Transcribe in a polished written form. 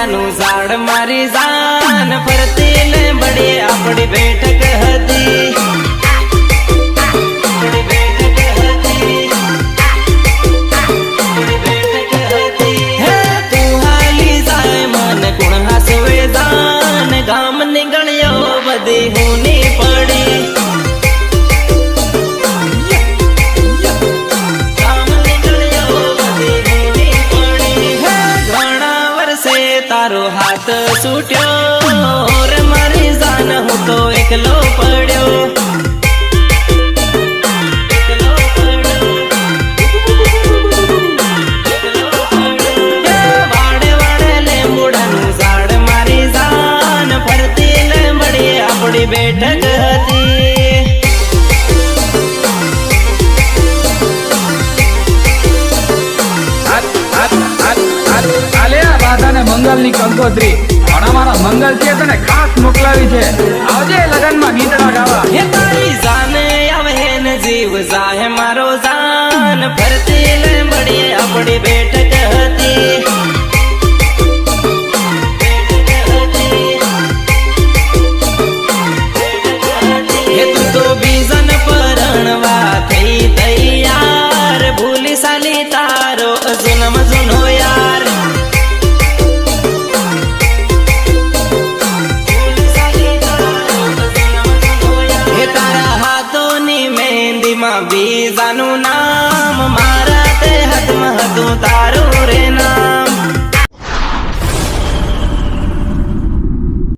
લીમડાનું ઝાડ મારી જાન ફરતી લીમડી આપણી બેઠક હતી ગામ ની ગણ્યો બધી હુની પડી ગામ ની ગણ્યો બધી હુની પડી ઘણા વર્ષે તારો હાથ છૂટ્યો રે મારી જાન હું તો એકલો પડ્યો બેઠક હતી મંગલ ની કંકોત્રી પણ અમારા મંગલ છે તને ખાસ મોકલાવી છે આવજે લગન માં ગીતડા ગાવા હે તારી જાને આવે ને જીવ જાહે મારો જાન ફરતી લીમડી આપણી બેઠક હતી ભૂલી સાલી તારો જન્મ જૂનો યાર હે તારા હાથોની મહેંદીમાં બીજાનું નામ મારા તે હાથમાં હતું તારો